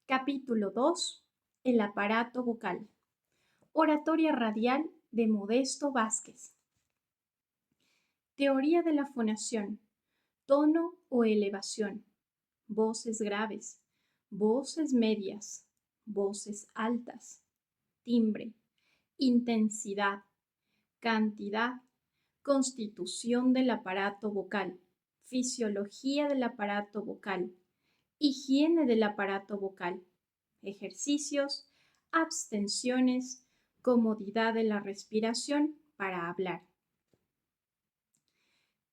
Capítulo 2. El aparato vocal. Oratoria radial de Modesto Vázquez. Teoría de la fonación. Tono o elevación. Voces graves. Voces medias. Voces altas. Timbre. Intensidad. Cantidad. Constitución del aparato vocal. Fisiología del aparato vocal. Higiene del aparato vocal. Ejercicios, abstenciones, comodidad de la respiración para hablar.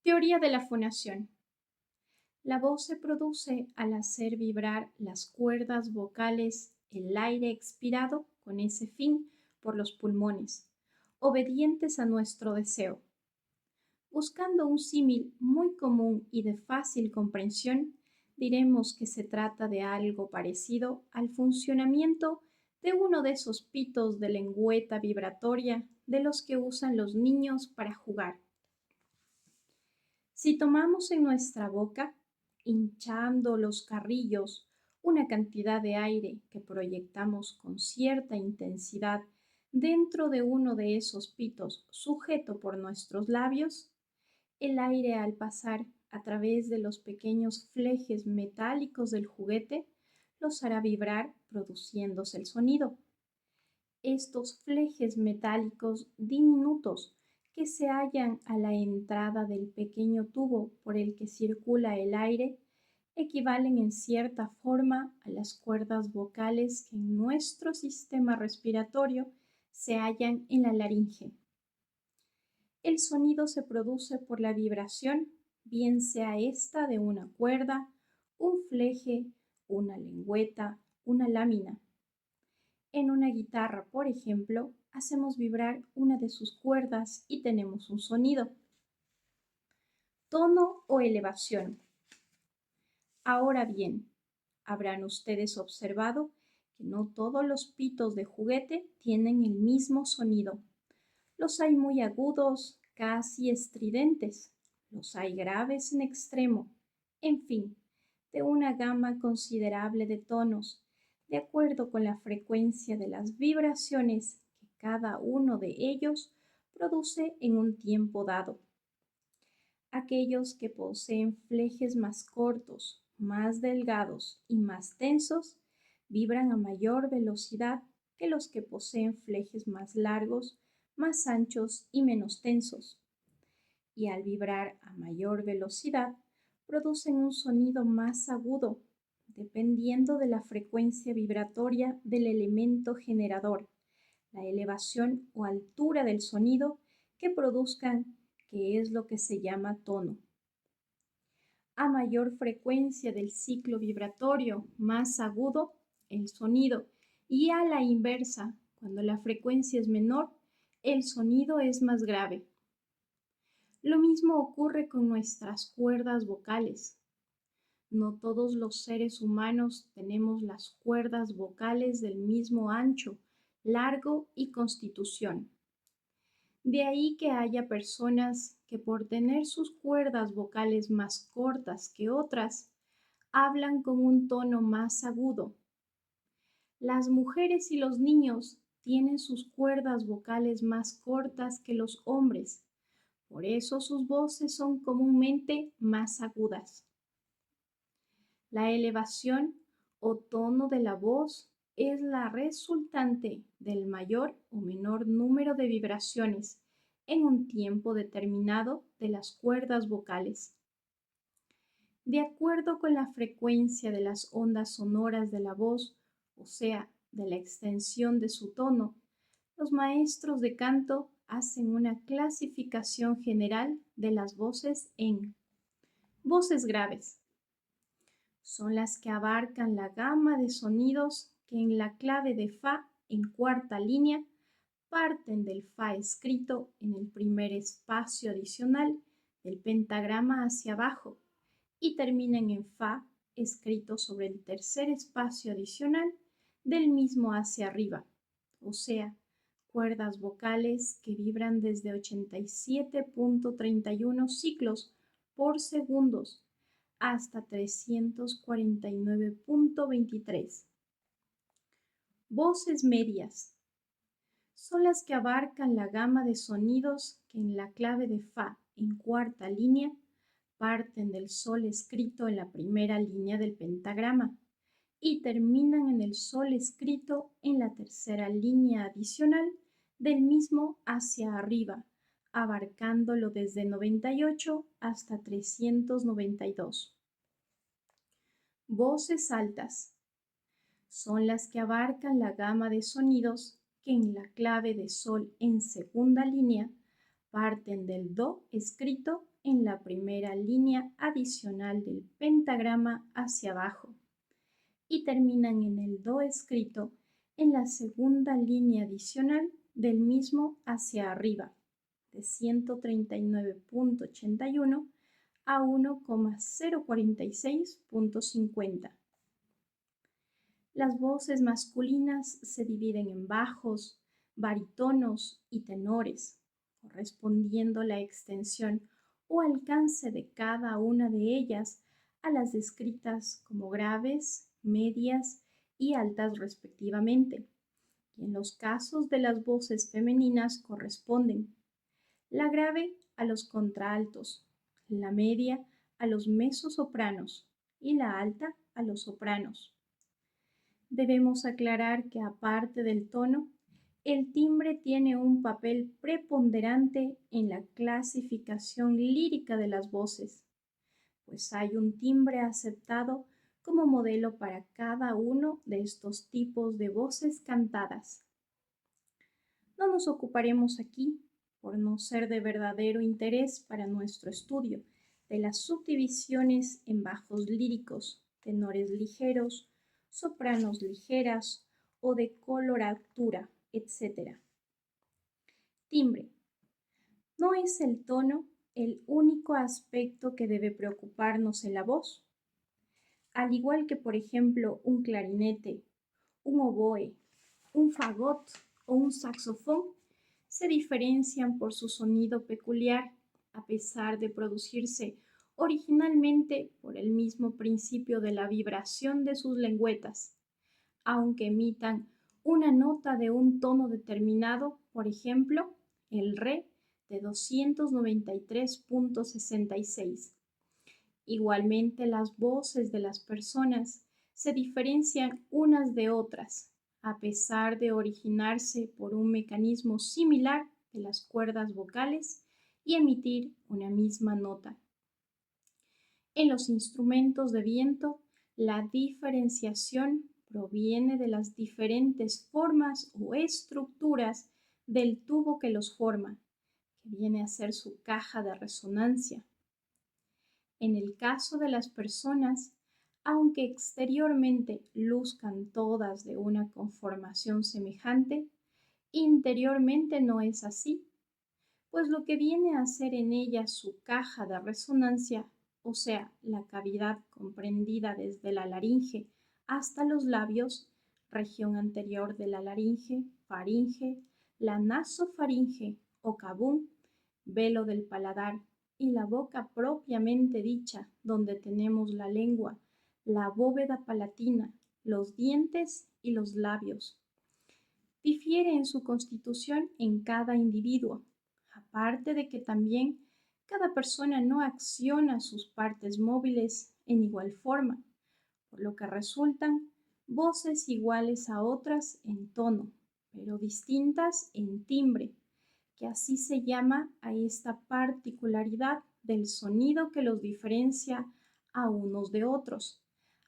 Teoría de la fonación. La voz se produce al hacer vibrar las cuerdas vocales el aire expirado con ese fin por los pulmones, obedientes a nuestro deseo. Buscando un símil muy común y de fácil comprensión, diremos que se trata de algo parecido al funcionamiento de uno de esos pitos de lengüeta vibratoria de los que usan los niños para jugar. Si tomamos en nuestra boca, hinchando los carrillos, una cantidad de aire que proyectamos con cierta intensidad dentro de uno de esos pitos sujeto por nuestros labios, el aire al pasar a través de los pequeños flejes metálicos del juguete los hará vibrar produciéndose el sonido. Estos flejes metálicos diminutos que se hallan a la entrada del pequeño tubo por el que circula el aire equivalen en cierta forma a las cuerdas vocales que en nuestro sistema respiratorio se hallan en la laringe. El sonido se produce por la vibración, bien sea esta de una cuerda, un fleje, una lengüeta, una lámina. En una guitarra, por ejemplo, hacemos vibrar una de sus cuerdas y tenemos un sonido. Tono o elevación. Ahora bien, habrán ustedes observado que no todos los pitos de juguete tienen el mismo sonido. Los hay muy agudos, casi estridentes, los hay graves en extremo, en fin, de una gama considerable de tonos, de acuerdo con la frecuencia de las vibraciones que cada uno de ellos produce en un tiempo dado. Aquellos que poseen flejes más cortos, más delgados y más tensos vibran a mayor velocidad que los que poseen flejes más largos, más anchos y menos tensos. Y al vibrar a mayor velocidad, producen un sonido más agudo, dependiendo de la frecuencia vibratoria del elemento generador, la elevación o altura del sonido que produzcan, que es lo que se llama tono. A mayor frecuencia del ciclo vibratorio, más agudo el sonido, y a la inversa, cuando la frecuencia es menor, el sonido es más grave. Lo mismo ocurre con nuestras cuerdas vocales. No todos los seres humanos tenemos las cuerdas vocales del mismo ancho, largo y constitución. De ahí que haya personas que por tener sus cuerdas vocales más cortas que otras, hablan con un tono más agudo. Las mujeres y los niños tienen sus cuerdas vocales más cortas que los hombres, por eso sus voces son comúnmente más agudas. La elevación o tono de la voz es la resultante del mayor o menor número de vibraciones en un tiempo determinado de las cuerdas vocales. De acuerdo con la frecuencia de las ondas sonoras de la voz, o sea, de la extensión de su tono, los maestros de canto hacen una clasificación general de las voces en voces graves. Son las que abarcan la gama de sonidos que en la clave de Fa en cuarta línea parten del Fa escrito en el primer espacio adicional del pentagrama hacia abajo y terminan en Fa escrito sobre el tercer espacio adicional del mismo hacia arriba, o sea, cuerdas vocales que vibran desde 87.31 ciclos por segundos hasta 349.23. Voces medias son las que abarcan la gama de sonidos que en la clave de Fa en cuarta línea parten del sol escrito en la primera línea del pentagrama y terminan en el sol escrito en la tercera línea adicional del mismo hacia arriba, abarcándolo desde 98 hasta 392. Voces altas son las que abarcan la gama de sonidos que en la clave de sol en segunda línea parten del do escrito en la primera línea adicional del pentagrama hacia abajo y terminan en el do escrito en la segunda línea adicional del mismo hacia arriba, de 139.81 a 1,046.50. Las voces masculinas se dividen en bajos, barítonos y tenores, correspondiendo la extensión o alcance de cada una de ellas a las descritas como graves, medias y altas respectivamente. Y en los casos de las voces femeninas corresponden la grave a los contraltos, la media a los mezzosopranos y la alta a los sopranos. Debemos aclarar que aparte del tono, el timbre tiene un papel preponderante en la clasificación lírica de las voces, pues hay un timbre aceptado como modelo para cada uno de estos tipos de voces cantadas. No nos ocuparemos aquí, por no ser de verdadero interés para nuestro estudio, de las subdivisiones en bajos líricos, tenores ligeros, sopranos ligeras o de coloratura, etc. Timbre. No es el tono el único aspecto que debe preocuparnos en la voz. Al igual que, por ejemplo, un clarinete, un oboe, un fagot o un saxofón, se diferencian por su sonido peculiar, a pesar de producirse originalmente por el mismo principio de la vibración de sus lengüetas, aunque emitan una nota de un tono determinado, por ejemplo, el re de 293.66. Igualmente, las voces de las personas se diferencian unas de otras, a pesar de originarse por un mecanismo similar de las cuerdas vocales y emitir una misma nota. En los instrumentos de viento, la diferenciación proviene de las diferentes formas o estructuras del tubo que los forma, que viene a ser su caja de resonancia. En el caso de las personas, aunque exteriormente luzcan todas de una conformación semejante, interiormente no es así, pues lo que viene a ser en ella su caja de resonancia, o sea, la cavidad comprendida desde la laringe hasta los labios, región anterior de la laringe, faringe, la nasofaringe o cabum, velo del paladar, y la boca propiamente dicha, donde tenemos la lengua, la bóveda palatina, los dientes y los labios. Difiere en su constitución en cada individuo, aparte de que también cada persona no acciona sus partes móviles en igual forma, por lo que resultan voces iguales a otras en tono, pero distintas en timbre, que así se llama a esta particularidad del sonido que los diferencia a unos de otros,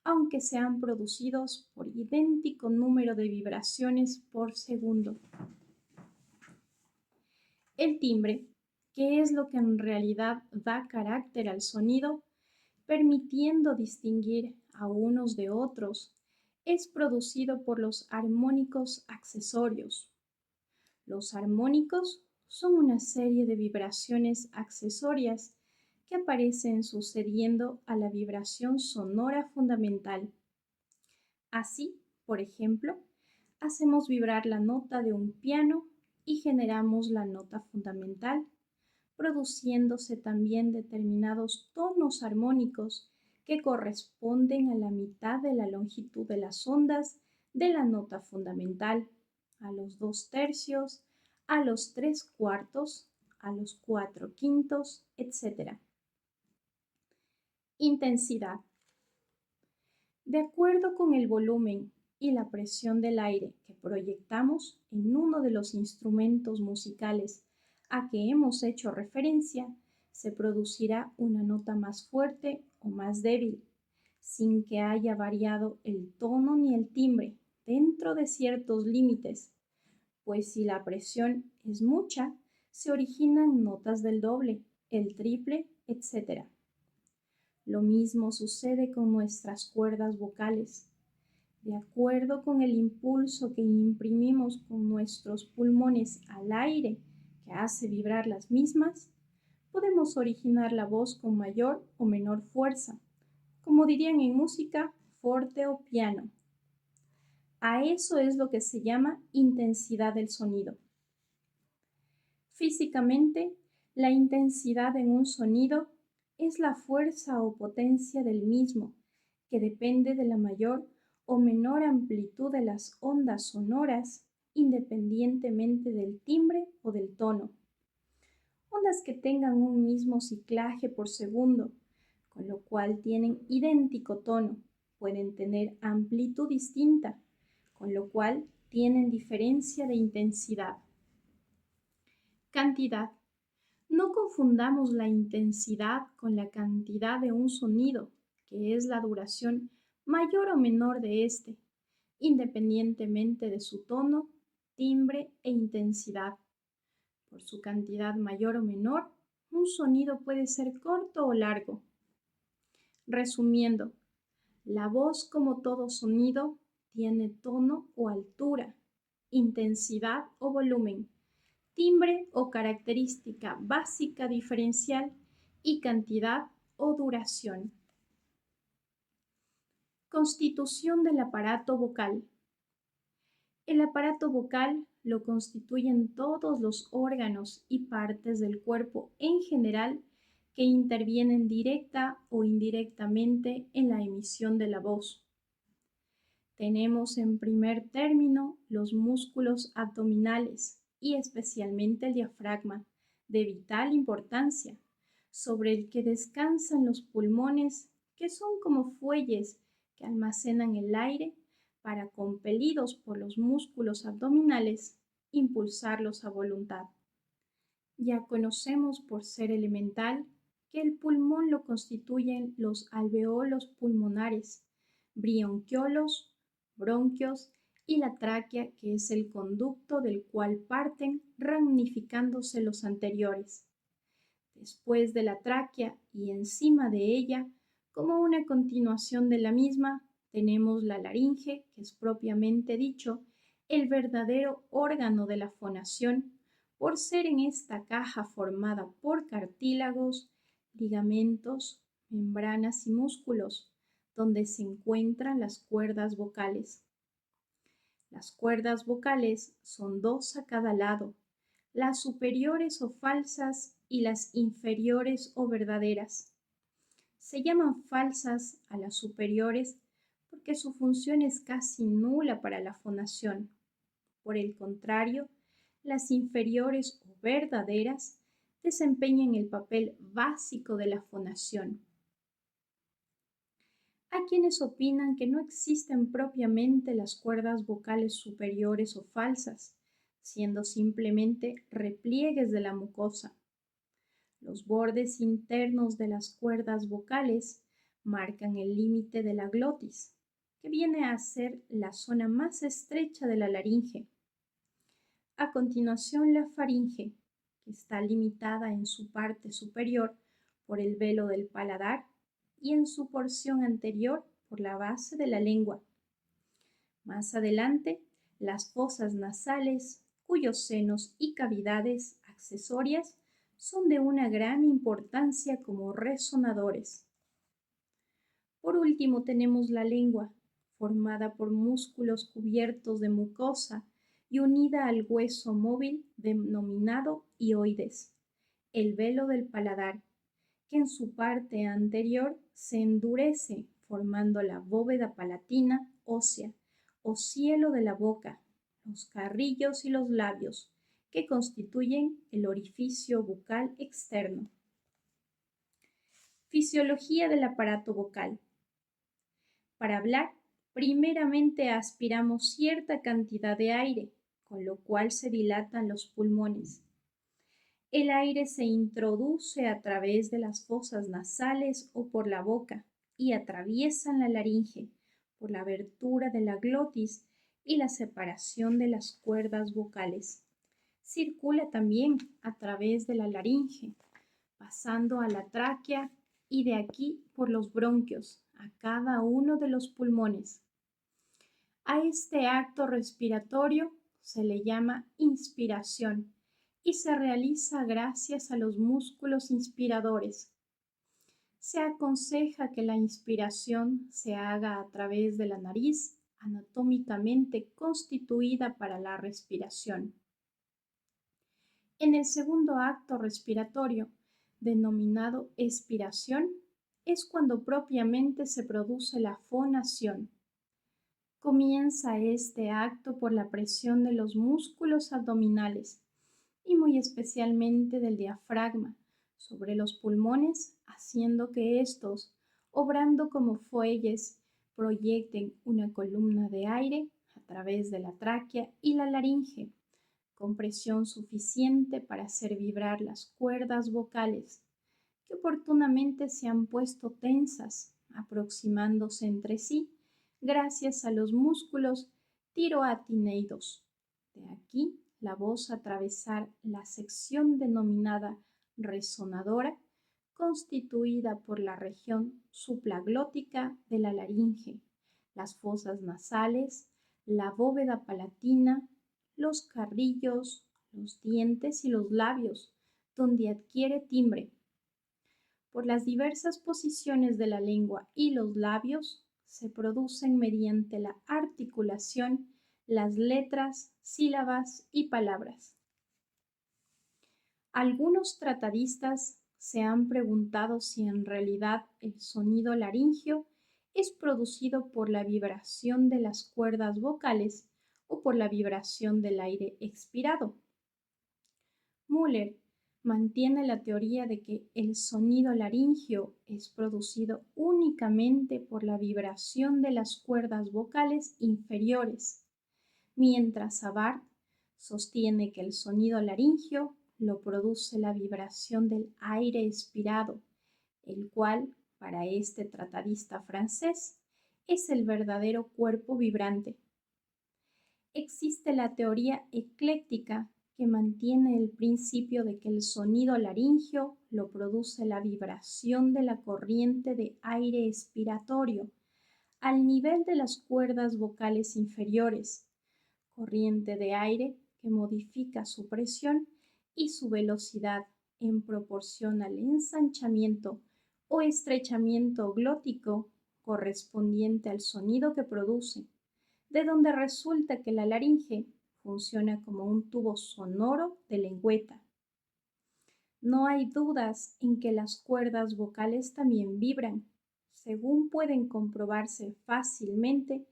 aunque sean producidos por idéntico número de vibraciones por segundo. El timbre, que es lo que en realidad da carácter al sonido, permitiendo distinguir a unos de otros, es producido por los armónicos accesorios. Los armónicos son una serie de vibraciones accesorias que aparecen sucediendo a la vibración sonora fundamental. Así, por ejemplo, hacemos vibrar la nota de un piano y generamos la nota fundamental, produciéndose también determinados tonos armónicos que corresponden a la mitad de la longitud de las ondas de la nota fundamental, a los 2/3, a los 3/4, a los 4/5, etc. Intensidad. De acuerdo con el volumen y la presión del aire que proyectamos en uno de los instrumentos musicales a que hemos hecho referencia, se producirá una nota más fuerte o más débil, sin que haya variado el tono ni el timbre dentro de ciertos límites, pues si la presión es mucha, se originan notas del doble, el triple, etc. Lo mismo sucede con nuestras cuerdas vocales. De acuerdo con el impulso que imprimimos con nuestros pulmones al aire que hace vibrar las mismas, podemos originar la voz con mayor o menor fuerza, como dirían en música, forte o piano. A eso es lo que se llama intensidad del sonido. Físicamente, la intensidad en un sonido es la fuerza o potencia del mismo, que depende de la mayor o menor amplitud de las ondas sonoras, independientemente del timbre o del tono. Ondas que tengan un mismo ciclaje por segundo, con lo cual tienen idéntico tono, pueden tener amplitud distinta, con lo cual tienen diferencia de intensidad. Cantidad. No confundamos la intensidad con la cantidad de un sonido, que es la duración mayor o menor de este, independientemente de su tono, timbre e intensidad. Por su cantidad mayor o menor, un sonido puede ser corto o largo. Resumiendo, la voz, como todo sonido, tiene tono o altura, intensidad o volumen, timbre o característica básica diferencial y cantidad o duración. Constitución del aparato vocal. El aparato vocal lo constituyen todos los órganos y partes del cuerpo en general que intervienen directa o indirectamente en la emisión de la voz. Tenemos en primer término los músculos abdominales y especialmente el diafragma, de vital importancia, sobre el que descansan los pulmones, que son como fuelles que almacenan el aire para, compelidos por los músculos abdominales, impulsarlos a voluntad. Ya conocemos por ser elemental que el pulmón lo constituyen los alveolos pulmonares, bronquiolos, bronquios y la tráquea, que es el conducto del cual parten ramificándose los anteriores. Después de la tráquea y encima de ella, como una continuación de la misma, tenemos la laringe, que es propiamente dicho el verdadero órgano de la fonación, por ser en esta caja formada por cartílagos, ligamentos, membranas y músculos, donde se encuentran las cuerdas vocales. Las cuerdas vocales son 2 a cada lado, las superiores o falsas y las inferiores o verdaderas. Se llaman falsas a las superiores porque su función es casi nula para la fonación. Por el contrario, las inferiores o verdaderas desempeñan el papel básico de la fonación. Hay quienes opinan que no existen propiamente las cuerdas vocales superiores o falsas, siendo simplemente repliegues de la mucosa. Los bordes internos de las cuerdas vocales marcan el límite de la glotis, que viene a ser la zona más estrecha de la laringe. A continuación, la faringe, que está limitada en su parte superior por el velo del paladar y en su porción anterior por la base de la lengua. Más adelante, las fosas nasales, cuyos senos y cavidades accesorias son de una gran importancia como resonadores. Por último, tenemos la lengua, formada por músculos cubiertos de mucosa y unida al hueso móvil denominado hioides, el velo del paladar, que en su parte anterior se endurece formando la bóveda palatina ósea o cielo de la boca, los carrillos y los labios, que constituyen el orificio bucal externo. Fisiología del aparato vocal. Para hablar, primeramente aspiramos cierta cantidad de aire, con lo cual se dilatan los pulmones. El aire se introduce a través de las fosas nasales o por la boca y atraviesa la laringe por la abertura de la glotis y la separación de las cuerdas vocales. Circula también a través de la laringe, pasando a la tráquea y de aquí por los bronquios a cada uno de los pulmones. A este acto respiratorio se le llama inspiración y se realiza gracias a los músculos inspiradores. Se aconseja que la inspiración se haga a través de la nariz, anatómicamente constituida para la respiración. En el segundo acto respiratorio, denominado expiración, es cuando propiamente se produce la fonación. Comienza este acto por la presión de los músculos abdominales y muy especialmente del diafragma sobre los pulmones, haciendo que estos, obrando como fuelles, proyecten una columna de aire a través de la tráquea y la laringe, con presión suficiente para hacer vibrar las cuerdas vocales, que oportunamente se han puesto tensas, aproximándose entre sí gracias a los músculos tiroatineidos. De aquí la voz atravesar la sección denominada resonadora, constituida por la región supraglótica de la laringe, las fosas nasales, la bóveda palatina, los carrillos, los dientes y los labios, donde adquiere timbre. Por las diversas posiciones de la lengua y los labios se producen mediante la articulación las letras, sílabas y palabras. Algunos tratadistas se han preguntado si en realidad el sonido laringio es producido por la vibración de las cuerdas vocales o por la vibración del aire expirado. Müller mantiene la teoría de que el sonido laringio es producido únicamente por la vibración de las cuerdas vocales inferiores, mientras Savart sostiene que el sonido laringio lo produce la vibración del aire expirado, el cual, para este tratadista francés, es el verdadero cuerpo vibrante. Existe la teoría ecléctica que mantiene el principio de que el sonido laringio lo produce la vibración de la corriente de aire expiratorio al nivel de las cuerdas vocales inferiores, corriente de aire que modifica su presión y su velocidad en proporción al ensanchamiento o estrechamiento glótico correspondiente al sonido que produce, de donde resulta que la laringe funciona como un tubo sonoro de lengüeta. No hay dudas en que las cuerdas vocales también vibran, según pueden comprobarse fácilmente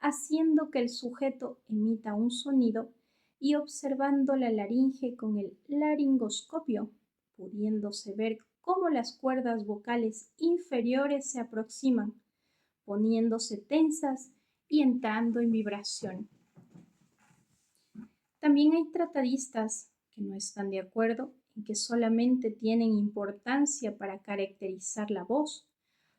haciendo que el sujeto emita un sonido y observando la laringe con el laringoscopio, pudiéndose ver cómo las cuerdas vocales inferiores se aproximan, poniéndose tensas y entrando en vibración. También hay tratadistas que no están de acuerdo en que solamente tienen importancia para caracterizar la voz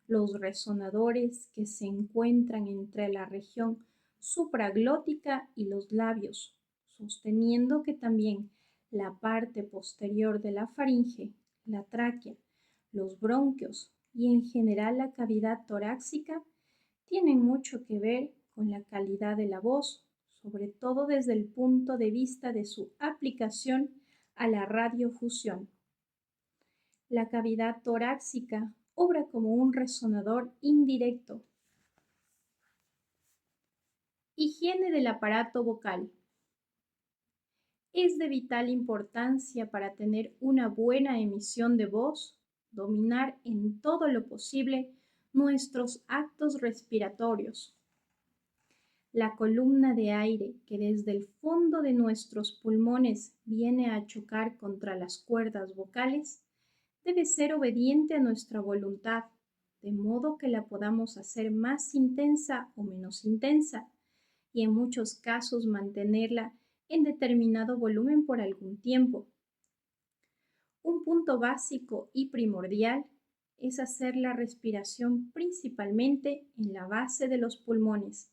los resonadores que se encuentran entre la región supraglótica y los labios, sosteniendo que también la parte posterior de la faringe, la tráquea, los bronquios y en general la cavidad torácica tienen mucho que ver con la calidad de la voz, sobre todo desde el punto de vista de su aplicación a la radiofusión. La cavidad torácica obra como un resonador indirecto. Higiene del aparato vocal. Es de vital importancia para tener una buena emisión de voz, dominar en todo lo posible nuestros actos respiratorios. La columna de aire que desde el fondo de nuestros pulmones viene a chocar contra las cuerdas vocales debe ser obediente a nuestra voluntad, de modo que la podamos hacer más intensa o menos intensa, y en muchos casos mantenerla en determinado volumen por algún tiempo. Un punto básico y primordial es hacer la respiración principalmente en la base de los pulmones,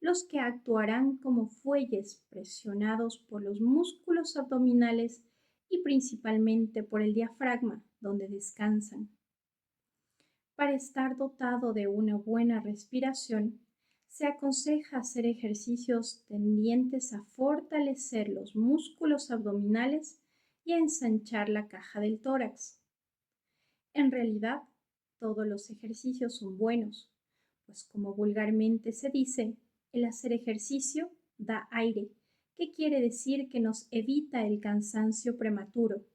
los que actuarán como fuelles presionados por los músculos abdominales y principalmente por el diafragma, donde descansan. Para estar dotado de una buena respiración, se aconseja hacer ejercicios tendientes a fortalecer los músculos abdominales y a ensanchar la caja del tórax. En realidad, todos los ejercicios son buenos, pues como vulgarmente se dice, el hacer ejercicio da aire, que quiere decir que nos evita el cansancio prematuro.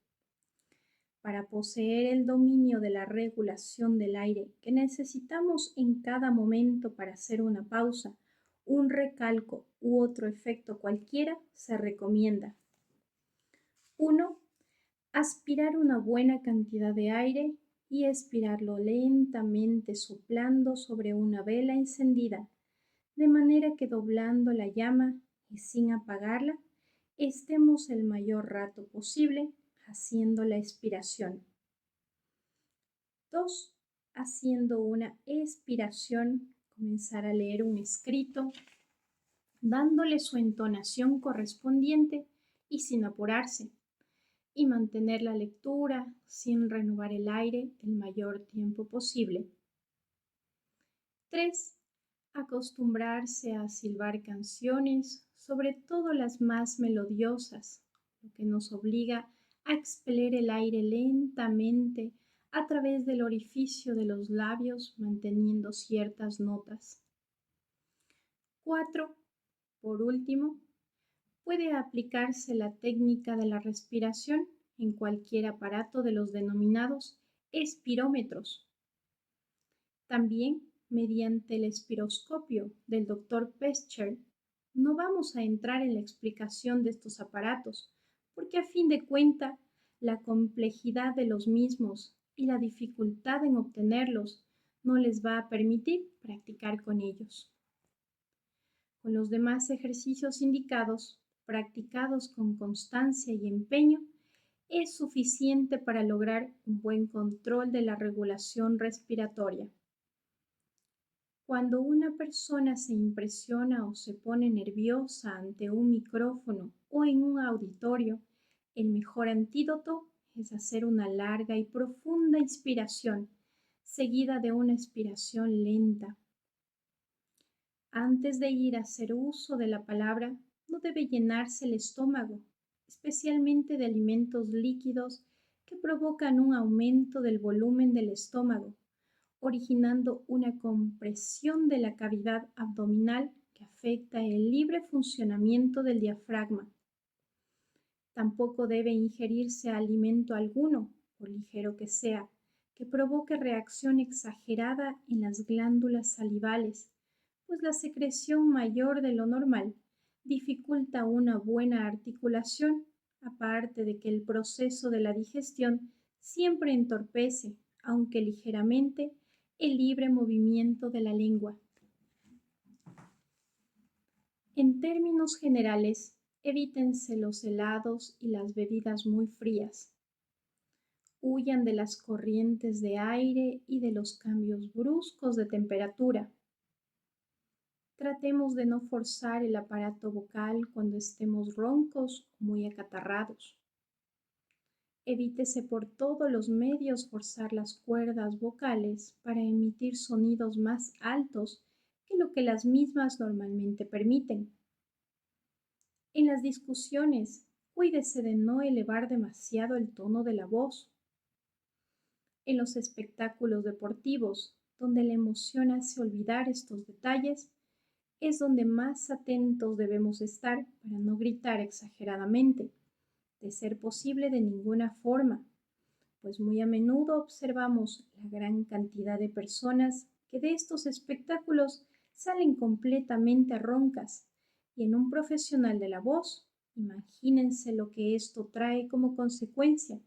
Para poseer el dominio de la regulación del aire que necesitamos en cada momento para hacer una pausa, un recalco u otro efecto cualquiera, se recomienda: 1. Aspirar una buena cantidad de aire y expirarlo lentamente soplando sobre una vela encendida, de manera que doblando la llama y sin apagarla, estemos el mayor rato posible haciendo la expiración. 2. Haciendo una expiración, comenzar a leer un escrito, dándole su entonación correspondiente y sin apurarse, y mantener la lectura sin renovar el aire el mayor tiempo posible. 3. Acostumbrarse a silbar canciones, sobre todo las más melodiosas, lo que nos obliga a expeler el aire lentamente a través del orificio de los labios, manteniendo ciertas notas. 4. Por último, puede aplicarse la técnica de la respiración en cualquier aparato de los denominados espirómetros. También mediante el espiroscopio del Dr. Pescher. No vamos a entrar en la explicación de estos aparatos, porque a fin de cuentas la complejidad de los mismos y la dificultad en obtenerlos no les va a permitir practicar con ellos. Con los demás ejercicios indicados, practicados con constancia y empeño, es suficiente para lograr un buen control de la regulación respiratoria. Cuando una persona se impresiona o se pone nerviosa ante un micrófono o en un auditorio, el mejor antídoto es hacer una larga y profunda inspiración, seguida de una expiración lenta. Antes de ir a hacer uso de la palabra, no debe llenarse el estómago, especialmente de alimentos líquidos que provocan un aumento del volumen del estómago, originando una compresión de la cavidad abdominal que afecta el libre funcionamiento del diafragma. Tampoco debe ingerirse alimento alguno, por ligero que sea, que provoque reacción exagerada en las glándulas salivales, pues la secreción mayor de lo normal dificulta una buena articulación, aparte de que el proceso de la digestión siempre entorpece, aunque ligeramente, el libre movimiento de la lengua. En términos generales, evítense los helados y las bebidas muy frías. Huyan de las corrientes de aire y de los cambios bruscos de temperatura. Tratemos de no forzar el aparato vocal cuando estemos roncos o muy acatarrados. Evítese por todos los medios forzar las cuerdas vocales para emitir sonidos más altos que lo que las mismas normalmente permiten. En las discusiones, cuídese de no elevar demasiado el tono de la voz. En los espectáculos deportivos, donde la emoción hace olvidar estos detalles, es donde más atentos debemos estar para no gritar exageradamente, de ser posible de ninguna forma, pues muy a menudo observamos la gran cantidad de personas que de estos espectáculos salen completamente roncas. Y en un profesional de la voz, imagínense lo que esto trae como consecuencia,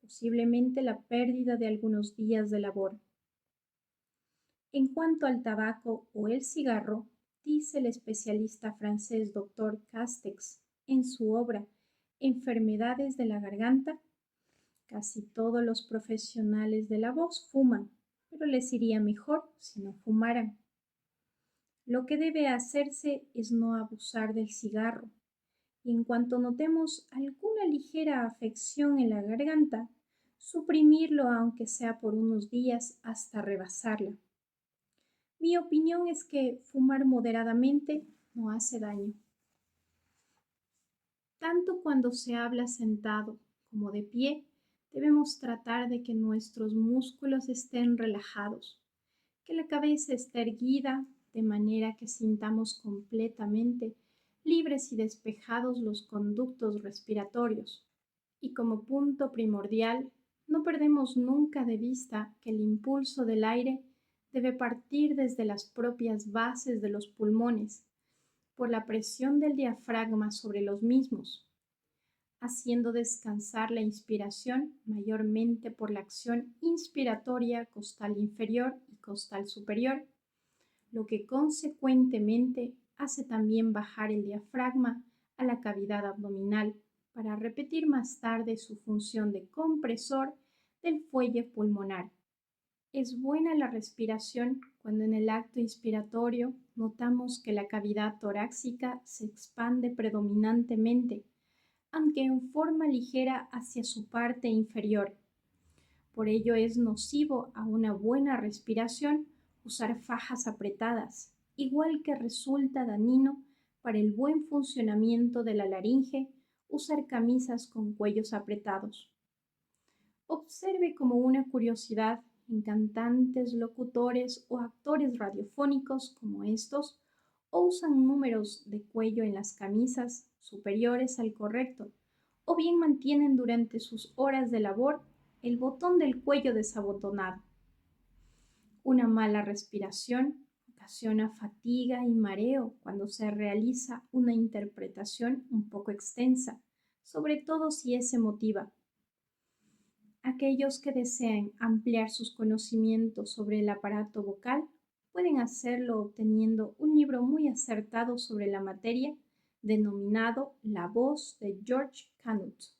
posiblemente la pérdida de algunos días de labor. En cuanto al tabaco o el cigarro, dice el especialista francés Dr. Castex en su obra Enfermedades de la garganta, casi todos los profesionales de la voz fuman, pero les iría mejor si no fumaran. Lo que debe hacerse es no abusar del cigarro, y en cuanto notemos alguna ligera afección en la garganta, suprimirlo aunque sea por unos días hasta rebasarla. Mi opinión es que fumar moderadamente no hace daño. Tanto cuando se habla sentado como de pie, debemos tratar de que nuestros músculos estén relajados, que la cabeza esté erguida de manera que sintamos completamente libres y despejados los conductos respiratorios. Y como punto primordial, no perdemos nunca de vista que el impulso del aire debe partir desde las propias bases de los pulmones, por la presión del diafragma sobre los mismos, haciendo descansar la inspiración mayormente por la acción inspiratoria costal inferior y costal superior, lo que consecuentemente hace también bajar el diafragma a la cavidad abdominal para repetir más tarde su función de compresor del fuelle pulmonar. Es buena la respiración cuando en el acto inspiratorio notamos que la cavidad torácica se expande predominantemente, aunque en forma ligera hacia su parte inferior. Por ello es nocivo a una buena respiración usar fajas apretadas, igual que resulta dañino para el buen funcionamiento de la laringe usar camisas con cuellos apretados. Observe como una curiosidad en cantantes, locutores o actores radiofónicos como estos, o usan números de cuello en las camisas superiores al correcto, o bien mantienen durante sus horas de labor el botón del cuello desabotonado. Una mala respiración ocasiona fatiga y mareo cuando se realiza una interpretación un poco extensa, sobre todo si es emotiva. Aquellos que deseen ampliar sus conocimientos sobre el aparato vocal pueden hacerlo obteniendo un libro muy acertado sobre la materia denominado La voz de George Canut.